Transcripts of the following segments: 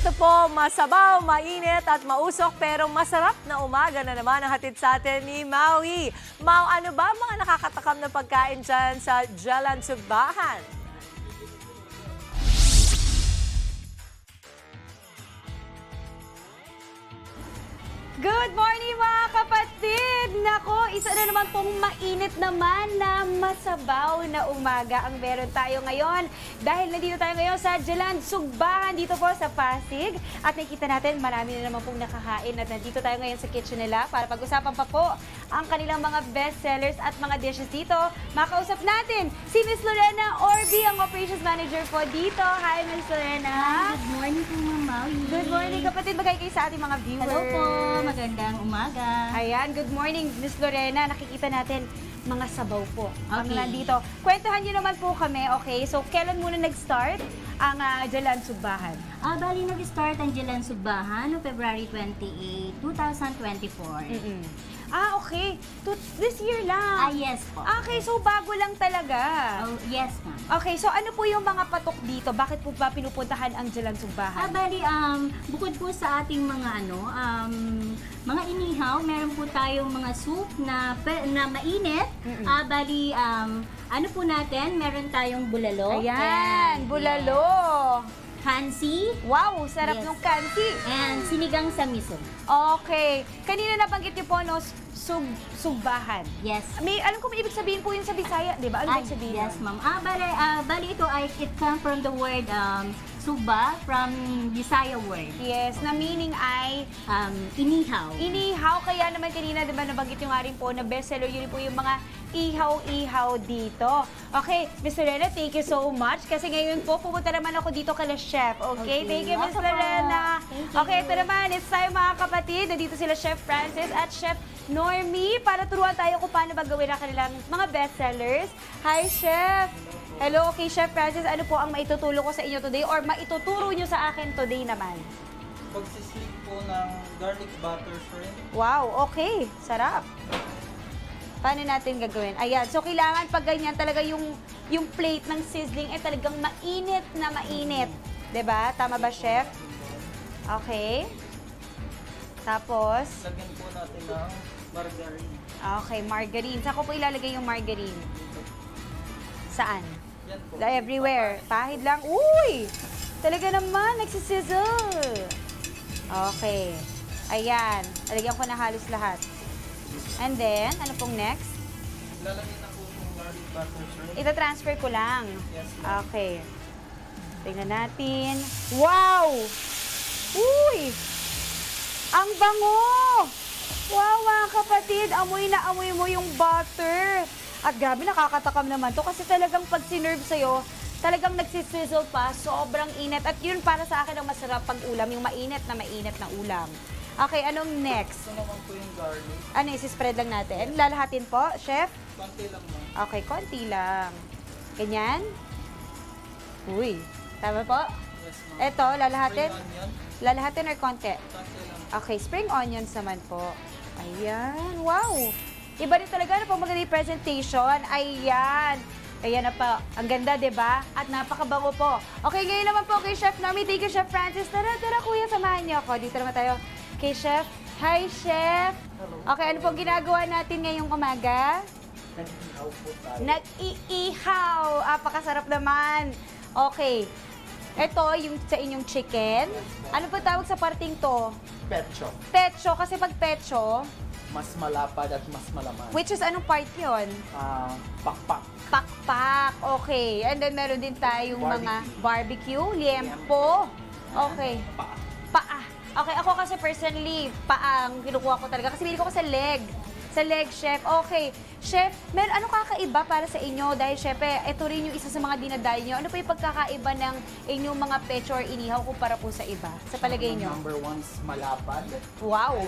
Ito po, masabaw, mainit at mausok pero masarap na umaga na naman ang hatid sa atin ni Maui. Mau, ano ba ang mga nakakatakam na pagkain dyan sa Jalan Sugbahan? Good morning mga kapatid! Nako, isa na naman pong mainit naman na masabaw na umaga ang meron tayo ngayon. Dahil nandito tayo ngayon sa Jalan Sugbahan dito po sa Pasig. At nakikita natin marami na naman pong nakakain at nandito tayo ngayon sa kitchen nila para pag-usapan pa po ang kanilang mga best sellers at mga dishes dito. Makausap natin si Miss Lorena Orbi, ang operations manager po dito. Hi Miss Lorena! Good morning po, Ma'am Maui. Good morning kapatid, magay kayo sa ating mga viewers. Hello po, magandang umaga. Ayan, good morning, Miss Lorena. Nakikita natin mga sabaw po ang Okay. nandito. Kwentuhan niyo naman po kami, okay? So, kailan muna nag-start ang Jalan Sugbahan? Bali nag-start ang Jalan Sugbahan no February 28, 2024. Okay. This year lang. Yes po. Okay, so bago lang talaga. Oh, yes, ma'am. Okay, so ano po yung mga patok dito? Bakit po ba pinupuntahan ang Jalan Sugbahan? Bali, bukod po sa ating mga mga inihaw, meron po tayong mga soup na mainit. Bali, ano po natin, meron tayong bulalo. Ayan, bulalo. Kansi. Wow, sarap Yes. ng kansi. And sinigang sa miso. Okay. Kanina nabanggit niyo po, no, sugbahan. Yes. May, alam ko may ibig sabihin po yun sa Bisaya, di ba? Ano ibig sabihin? Yes, ma'am. Bali ito ay it comes from the word suba from Bisaya word. Yes, na meaning ay Inihaw. inihaw. Kaya naman kanina, di ba, nabanggit yung nga rin po na bestseller, yun po yung mga ihaw-ihaw dito. Okay, Miss Lorena, thank you so much. Kasi ngayon po, pumunta naman ako dito kala chef. Okay, thank you, Miss Welcome. Lorena. Thank you. Okay, ito naman, it's time mga kapatid. Nandito sila Chef Francis at Chef Normie para turuan tayo kung paano ba gawin ang kanilang mga bestsellers. Hi, Chef! Hello, okay, Chef Francis, ano po ang maitutulong ko sa inyo today or maituturo nyo sa akin today naman? Pagsisig po ng garlic butter shrimp. Wow, okay. Sarap. Paano natin gagawin? Ayan, so kailangan pag ganyan talaga yung plate ng sizzling ay talagang mainit na mainit. 'Di ba? Tama ba, Chef? Okay. Tapos, Lagyan po natin ng margarine. okay, margarine. Saan ko po ilalagay yung margarine? Saan? Yan po. Everywhere. Pahid lang. Uy! Talaga naman, nagsisizzle. Okay. Ayan. Alagyan ko na halos lahat. And then, ano pong next? Lalagyan na po yung garlic butter shrimp. Ita-transfer ko lang. Yes. Okay. Tingnan natin. Wow! Uy! Ang bango! Wow, mga kapatid! Amoy na amoy mo yung butter. At grabe, nakakatakam naman to kasi talagang pag sinerve sa'yo, talagang nagsisizzle pa, sobrang init. At yun para sa akin ang masarap pag ulam, yung mainit na ulam. Okay, anong next? Ito naman po yung garlic. Ano, isi-spread lang natin? Lalahatin po, Chef? Konti lang mo. Okay, konti lang. Ganyan? Uy, tama po? Yes, ma'am. Eto, lalahatin? Spring onion. Lalahatin or konti? Konti lang. Okay, spring onions naman po. Ayan, wow! Iba rin talaga na pag maganda yung presentation. Ayan! Ayan na po. Ang ganda, di ba? At napakabango po. Okay, ngayon naman po kay Chef Normie. Thank you, Chef Francis. Tara, kuya, samahan niyo ako. Dito naman tayo kay Chef. Hi, Chef! Hello. Okay, ano pong ginagawa natin ngayong umaga? Nag-ihaw po tayo. Nag-iihaw. Apakasarap naman. Okay. Ito, yung sa inyong chicken. Ano pa tawag sa parting to? Pecho. Pecho. Kasi pag pecho, Mas malapad at mas malaman. which is anong part yun? Pakpak. Pakpak. Okay. And then meron din tayong mga barbecue, liempo. Okay. Paa. Paa. Okay, ako kasi personally, paang kinukuha ko talaga. Kasi bili ko sa leg. Sa leg, Chef. Okay. Chef, anong kakaiba para sa inyo? Dahil, syempre, ito rin yung isa sa mga dinadayo nyo. Ano po yung pagkakaiba ng inyong mga pecho or inihaw kumpara po sa iba? Sa palagay nyo? Number one is malapad. Wow.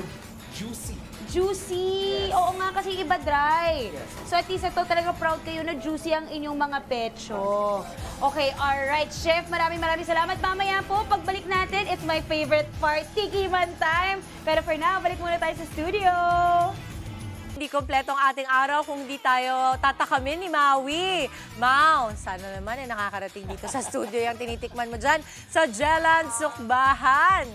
Juicy. Juicy! Yes. Oo nga, kasi iba dry. Yes. So at least ito talaga proud kayo na juicy ang inyong mga pecho. Okay, alright. Chef, maraming salamat. Mamaya po, pagbalik natin, it's my favorite part, tikiman time. Pero for now, balik muna tayo sa studio. Hindi kompleto ang ating araw kung di tayo tatakamin ni Maui. Mau, sana naman nakakarating dito sa studio yung tinitikman mo dyan sa Jelan Sukbahan.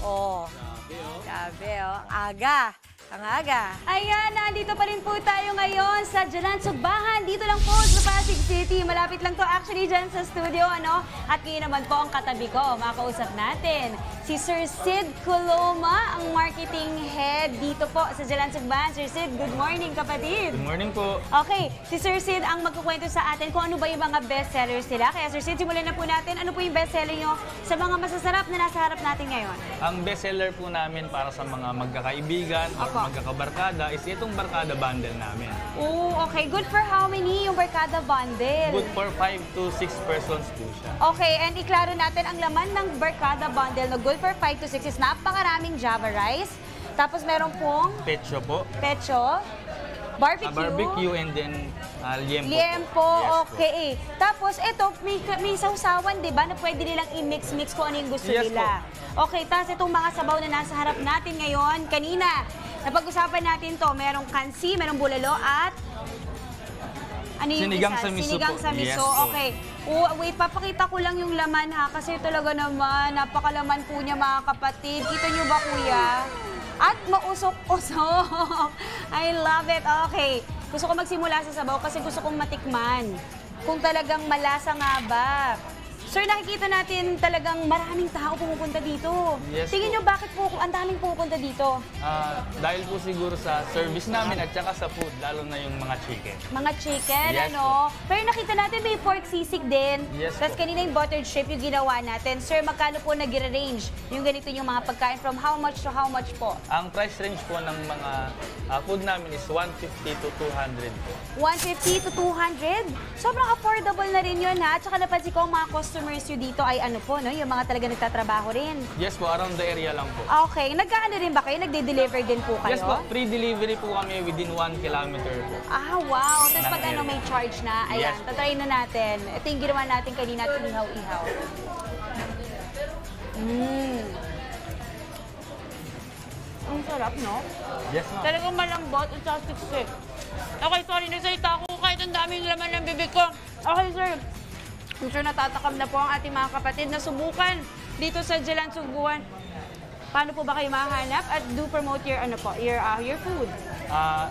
Oh, grabe oh. Ang aga. Ang aga. Ayan, nandito pa rin po tayo ngayon sa Jelan Sukbahan. Dito lang po sa Pasig City. Malapit lang to actually dyan sa studio, ano? At ngayon naman po ang katabi ko, makausap natin. Si Sir Sid Coloma, ang marketing head dito po sa Jelan Sukbahan. Sir Sid, good morning kapatid. Good morning po. Okay, si Sir Sid ang magkukwento sa atin kung ano ba yung mga bestsellers nila. Kaya Sir Sid, simulan na po natin. Ano po yung bestseller nyo sa mga masasarap na nasa harap natin ngayon? Ang bestseller po namin para sa mga magkakaibigan o magkakabarkada is itong barkada bundle namin. Oh, okay. Good for how many yung Barkada Bundle? Good for 5 to 6 persons po siya. Okay, and iklaro natin ang laman ng Barkada Bundle na good for 5 to 6 is napakaraming Java rice. Tapos meron pong Pecho po. pecho, barbecue, Barbecue and then liempo. liempo, Yes po. okay. Tapos ito, may sausawan, di ba, na pwede nilang i-mix-mix kung ano yung gusto Yes nila. Okay, tapos itong mga sabaw na nasa harap natin ngayon, kanina, napag-usapan natin to, merong kansi, merong bulalo at ano yung Sinigang isa? sa miso Sinigang po. sa miso. Yes po. Okay. Oh, wait, papakita ko lang yung laman ha. Kasi talaga naman, napakalaman po niya mga kapatid. Kita niyo ba kuya? At mausok-usok. I love it. Okay. Gusto ko magsimula sa sabaw kasi gusto kong matikman. Kung talagang malasa nga ba. Sir, nakikita natin talagang maraming tao pumupunta dito. Yes Tingin po. niyo bakit po ang daming pumupunta dito? Dahil po siguro sa service namin at saka sa food, lalo na yung mga chicken. Mga chicken, Yes ano? Pero nakita natin may pork sisig din. Yes Tapos po. kanina yung buttered shrimp yung ginawa natin. Sir, magkano po nag-range yung ganito yung mga pagkain from how much to how much po? Ang price range po ng mga food namin is 150 to 200 po. 150 to 200? Sobrang affordable na rin yun ha. Tsaka napansin ko ang mga customers nyo dito ay ano po, no? Yung mga talaga nagtatrabaho rin. Yes po, around the area lang po. Okay, nagkaano rin ba kayo? Nagde-deliver din po kayo? Yes po, free delivery po kami within 1 kilometer po. Ah, wow. Tapos Ng pag ano area. may charge na, ayan, Yes po. tatry na natin. Ito yung ginawa natin kanina at ihaw-ihaw. Ang sarap, no? Yes ma'am. Talagang malambot at saka siksik. Okay, sorry, nagsalita ako kahit ang daming laman ng bibig ko. Okay, sir. I'm sure natatakam na po ang ating mga kapatid na subukan dito sa Jelan Sukbahan. Paano po ba kayo mahanap at do promote your, ano po, your food?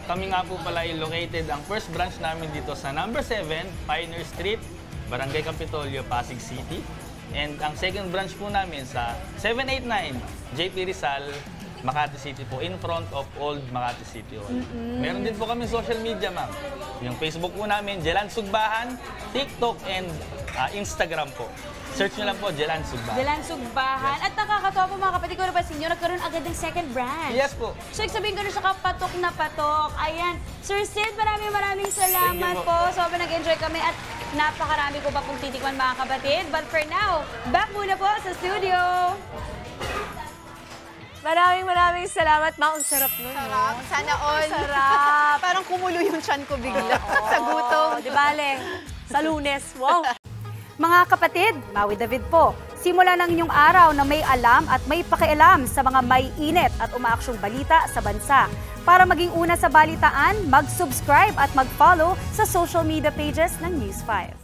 Kami nga po pala ay located ang first branch namin dito sa number 7, Pioneer Street, Barangay Capitolio, Pasig City. And ang second branch po namin sa 789 JP Rizal, Makati City po, in front of Old Makati City Hall. Meron din po kami social media, ma'am. Yung Facebook po namin, Jelan Sukbahan, TikTok, and Instagram po. Search nyo lang po, Jelan Sukbahan. Jelan Sukbahan. At nakakatawa po mga kapatid ko, napansin nyo, nagkaroon agad ng second branch. Yes po. So, sabihin ko na siya kapatok na patok. Ayan. Sir Sid, maraming salamat Thank you po. po. Sobrang nag-enjoy kami at napakarami ko pa pong titikman mga kapatid. But for now, back muna po sa studio. Maraming salamat, Ma. Ang sarap nun. Sarap. No? Sana all. Sarap. Parang kumulo yung tiyan ko bigla sa gutom. Di bale, sa Lunes. Wow. Mga kapatid, Maui David po. Simula ng inyong araw na may alam at may pakialam sa mga may init at umaaksyong balita sa bansa. Para maging una sa balitaan, mag-subscribe at mag-follow sa social media pages ng News 5.